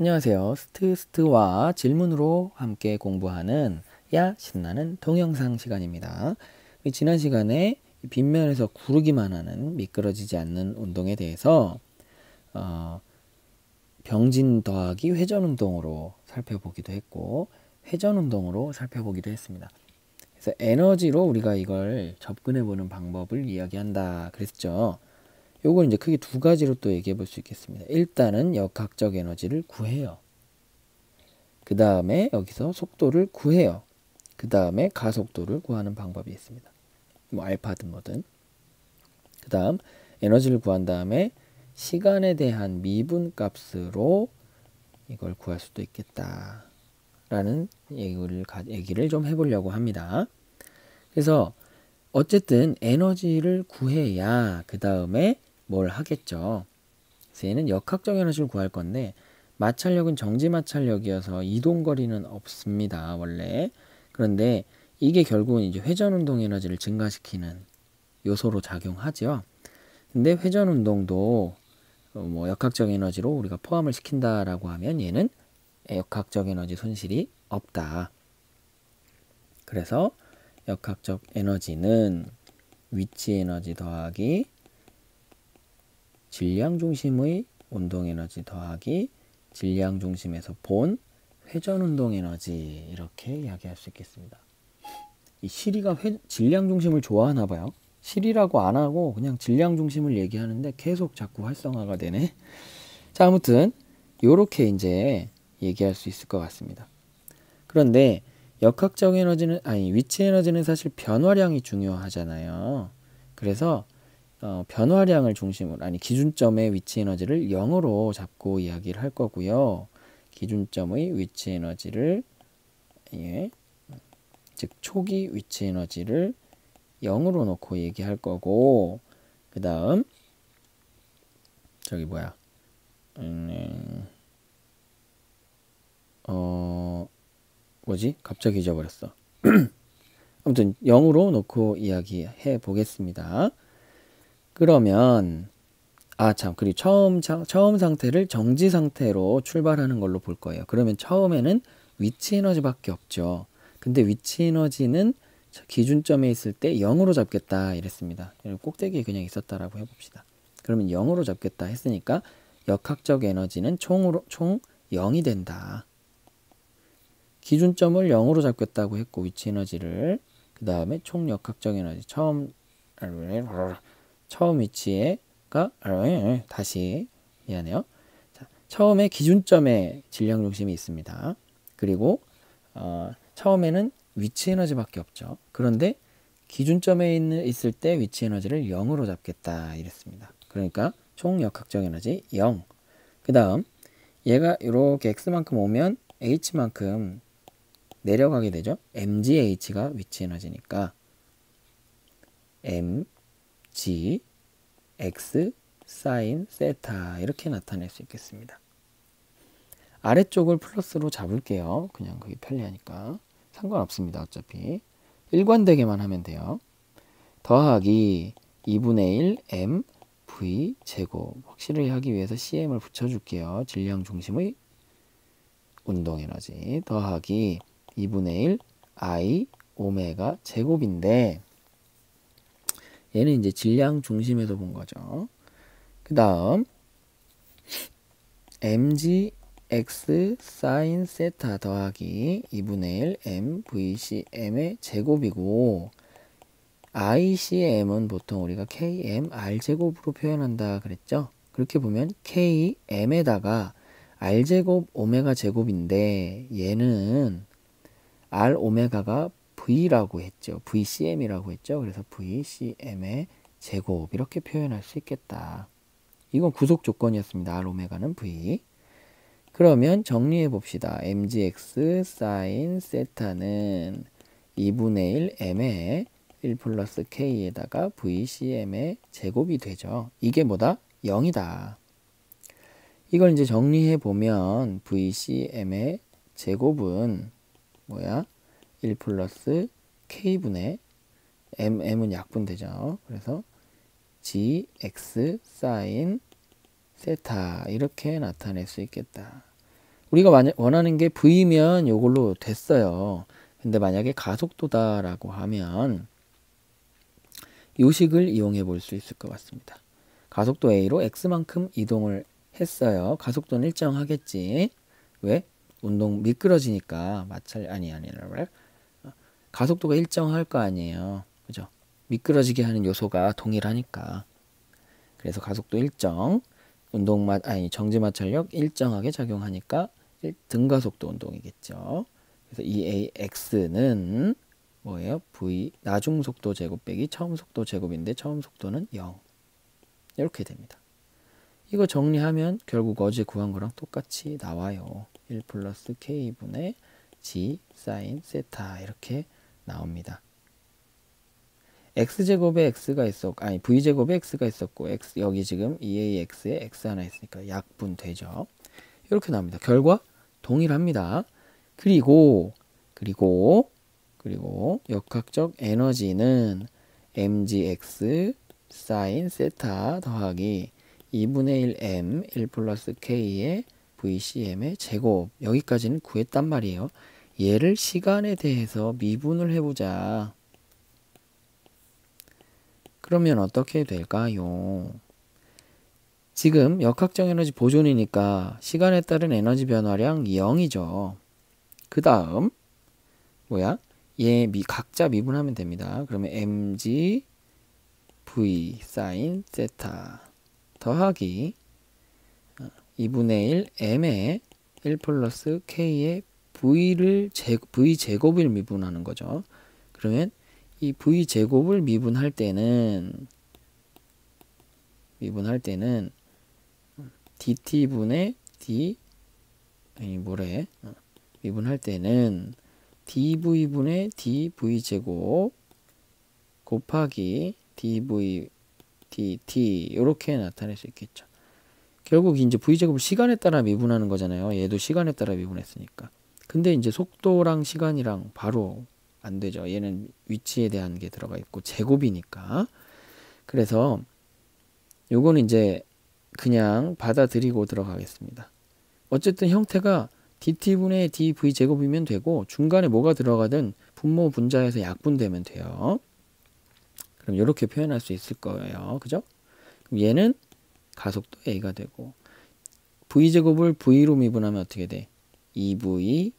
안녕하세요. 스트와 질문으로 함께 공부하는 야 신나는 동영상 시간입니다. 지난 시간에 빗면에서 구르기만 하는 미끄러지지 않는 운동에 대해서 병진 더하기 회전 운동으로 살펴보기도 했고 회전 운동으로 살펴보기도 했습니다. 그래서 에너지로 우리가 이걸 접근해 보는 방법을 이야기한다 그랬죠. 요걸 이제 크게 두 가지로 또 얘기해 볼 수 있겠습니다. 일단은 역학적 에너지를 구해요. 그 다음에 여기서 속도를 구해요. 그 다음에 가속도를 구하는 방법이 있습니다. 뭐 알파든 뭐든. 그 다음 에너지를 구한 다음에 시간에 대한 미분 값으로 이걸 구할 수도 있겠다 라는 얘기를 좀 해보려고 합니다. 그래서 어쨌든 에너지를 구해야 그 다음에 뭘 하겠죠. 그래서 얘는 역학적 에너지를 구할 건데 마찰력은 정지 마찰력이어서 이동거리는 없습니다. 원래. 그런데 이게 결국은 이제 회전 운동 에너지를 증가시키는 요소로 작용하죠. 근데 회전 운동도 뭐 역학적 에너지로 우리가 포함을 시킨다라고 하면 얘는 역학적 에너지 손실이 없다. 그래서 역학적 에너지는 위치 에너지 더하기 질량 중심의 운동 에너지 더하기 질량 중심에서 본 회전 운동 에너지, 이렇게 이야기할 수 있겠습니다. 이 시리가 질량 중심을 좋아하나 봐요. 시리라고 안 하고 그냥 질량 중심을 얘기하는데 계속 자꾸 활성화가 되네. 자, 아무튼 요렇게 이제 얘기할 수 있을 것 같습니다. 그런데 역학적 에너지는, 위치 에너지는 사실 변화량이 중요하잖아요. 그래서 변화량을 중심으로, 기준점의 위치 에너지를 0으로 잡고 이야기를 할 거고요. 기준점의 위치 에너지를, 즉 초기 위치 에너지를 0으로 놓고 얘기할 거고, 그 다음 갑자기 잊어버렸어. 아무튼 0으로 놓고 이야기해 보겠습니다. 그러면 그리고 처음 상태를 정지 상태로 출발하는 걸로 볼 거예요. 그러면 처음에는 위치 에너지밖에 없죠. 근데 위치 에너지는 기준점에 있을 때 0으로 잡겠다 이랬습니다. 꼭대기에 그냥 있었다라고 해봅시다. 그러면 0으로 잡겠다 했으니까 역학적 에너지는 총 0이 된다. 기준점을 0으로 잡겠다고 했고 위치 에너지를, 그 다음에 총 역학적 에너지 처음 위치에가 다시 미안해요. 자, 처음에 기준점에 질량 중심이 있습니다. 그리고 처음에는 위치 에너지밖에 없죠. 그런데 기준점에 있을 때 위치 에너지를 0으로 잡겠다 이랬습니다. 그러니까 총 역학적 에너지 0. 그 다음 얘가 이렇게 x만큼 오면 h만큼 내려가게 되죠. mgh가 위치 에너지니까 mg x 사인 세타 이렇게 나타낼 수 있겠습니다. 아래쪽을 플러스로 잡을게요. 그냥 그게 편리하니까 상관없습니다. 어차피 일관되게만 하면 돼요. 더하기 2분의 1 m v 제곱, 확실히 하기 위해서 cm을 붙여줄게요. 질량 중심의 운동 에너지 더하기 2분의 1 i 오메가 제곱인데 얘는 이제 질량 중심에서 본 거죠. 그 다음 mg x 사인 세타 더하기 2분의 1 m vcm의 제곱이고, ICM은 보통 우리가 KM R제곱으로 표현한다 그랬죠. 그렇게 보면 KM에다가 R제곱 오메가 제곱인데 얘는 R 오메가가 V라고 했죠. VCM이라고 했죠. 그래서 VCM의 제곱 이렇게 표현할 수 있겠다. 이건 구속 조건이었습니다. R 오메가는 V. 그러면 정리해 봅시다. mgx 사인 세타는 2분의 1 m의 1 플러스 k에다가 vcm의 제곱이 되죠. 이게 뭐다? 0이다. 이걸 이제 정리해 보면 vcm의 제곱은 뭐야? 1 플러스 k분의 m은 약분되죠. 그래서 gx 사인 세타 이렇게 나타낼 수 있겠다. 우리가 원하는 게 V면 이걸로 됐어요. 근데 만약에 가속도다라고 하면 이 식을 이용해 볼 수 있을 것 같습니다. 가속도 A로 X만큼 이동을 했어요. 가속도는 일정하겠지. 왜? 운동 미끄러지니까 가속도가 일정할 거 아니에요. 그죠? 미끄러지게 하는 요소가 동일하니까. 그래서 가속도 일정, 정지 마찰력 일정하게 작용하니까 등가속도 운동이겠죠. 그래서 이 AX는 뭐예요? V 나중 속도 제곱 빼기 처음 속도 제곱인데 처음 속도는 0. 이렇게 됩니다. 이거 정리하면 결국 어제 구한 거랑 똑같이 나와요. 1 플러스 K분의 G 사인 세타 이렇게 나옵니다. X제곱에 X가 V제곱에 X가 있었고 여기 지금 2AX에 X 하나 있으니까 약분 되죠. 이렇게 나옵니다. 결과 동일합니다. 그리고 역학적 에너지는 mgx 사인 세타 더하기 2분의 1 m 1 플러스 k의 vcm의 제곱 여기까지는 구했단 말이에요. 얘를 시간에 대해서 미분을 해보자. 그러면 어떻게 될까요? 지금 역학적 에너지 보존이니까 시간에 따른 에너지 변화량 0이죠. 그 다음 얘 각자 미분하면 됩니다. 그러면 mg v 사인 세타 더하기 2분의 1 m의 1 플러스 k의 v 제곱을 미분하는 거죠. 그러면 이 v 제곱을 미분할 때는 dt분의 미분할 때는 dv분의 dv제곱 곱하기 dv dt 이렇게 나타낼 수 있겠죠. 결국 이제 v제곱을 시간에 따라 미분하는 거잖아요. 얘도 시간에 따라 미분했으니까. 근데 이제 속도랑 시간이랑 바로 안 되죠. 얘는 위치에 대한 게 들어가 있고 제곱이니까. 그래서 요거는 이제 그냥 받아들이고 들어가겠습니다. 어쨌든 형태가 dt분의 dv제곱이면 되고 중간에 뭐가 들어가든 분모 분자에서 약분되면 돼요. 그럼 이렇게 표현할 수 있을 거예요. 그죠? 그럼 얘는 가속도 a가 되고 v제곱을 v로 미분하면 어떻게 돼? 2v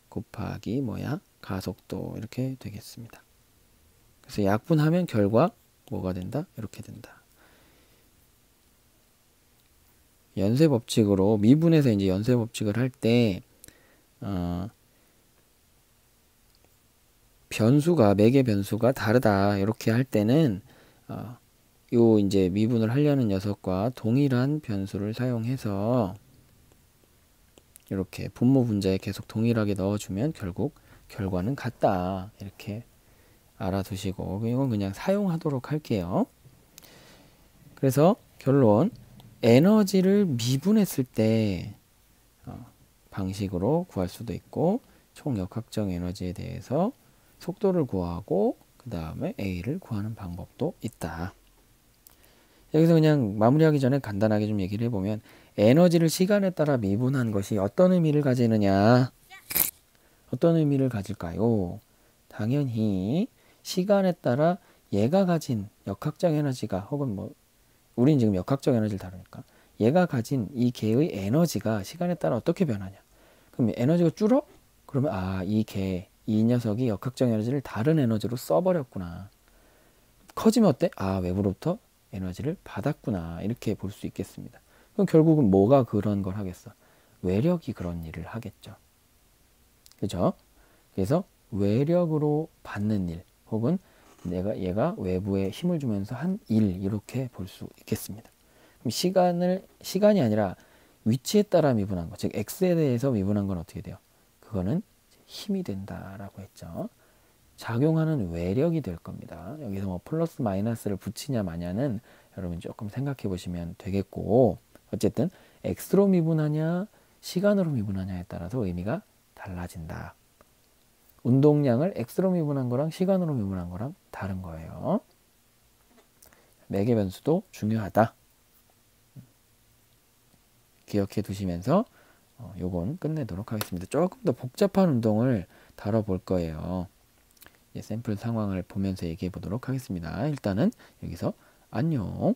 곱하기 가속도 이렇게 되겠습니다. 그래서 약분하면 결과 뭐가 된다? 이렇게 된다. 연쇄 법칙으로 미분해서 이제 연쇄 법칙을 할 때 매개 변수가 다르다 이렇게 할 때는 요 이제 미분을 하려는 녀석과 동일한 변수를 사용해서 이렇게 분모 분자에 계속 동일하게 넣어주면 결국 결과는 같다 이렇게 알아두시고 이건 그냥 사용하도록 할게요. 그래서 결론 에너지를 미분했을 때 방식으로 구할 수도 있고 총 역학적 에너지에 대해서 속도를 구하고 그 다음에 A를 구하는 방법도 있다. 여기서 그냥 마무리하기 전에 간단하게 좀 얘기를 해보면 에너지를 시간에 따라 미분한 것이 어떤 의미를 가지느냐? 어떤 의미를 가질까요? 당연히 시간에 따라 얘가 가진 역학적 에너지가 혹은 우린 지금 역학적 에너지를 다루니까 얘가 가진 이 개의 에너지가 시간에 따라 어떻게 변하냐? 그럼 에너지가 줄어? 그러면 이 녀석이 역학적 에너지를 다른 에너지로 써버렸구나. 커지면 어때? 외부로부터 에너지를 받았구나. 이렇게 볼 수 있겠습니다. 그럼 결국은 뭐가 그런 걸 하겠어? 외력이 그런 일을 하겠죠. 그죠? 그래서 외력으로 받는 일 혹은 얘가 외부에 힘을 주면서 한 일 이렇게 볼 수 있겠습니다. 그럼 시간이 아니라 위치에 따라 미분한 거, 즉 x에 대해서 미분한 건 어떻게 돼요? 그거는 힘이 된다라고 했죠. 작용하는 외력이 될 겁니다. 여기서 플러스 마이너스를 붙이냐 마냐는 여러분 조금 생각해 보시면 되겠고 어쨌든 x로 미분하냐 시간으로 미분하냐에 따라서 의미가 달라진다. 운동량을 x로 미분한 거랑 시간으로 미분한 거랑 다른 거예요. 매개 변수도 중요하다. 기억해 두시면서 요건 끝내도록 하겠습니다. 조금 더 복잡한 운동을 다뤄볼 거예요. 샘플 상황을 보면서 얘기해 보도록 하겠습니다. 일단은 여기서 안녕.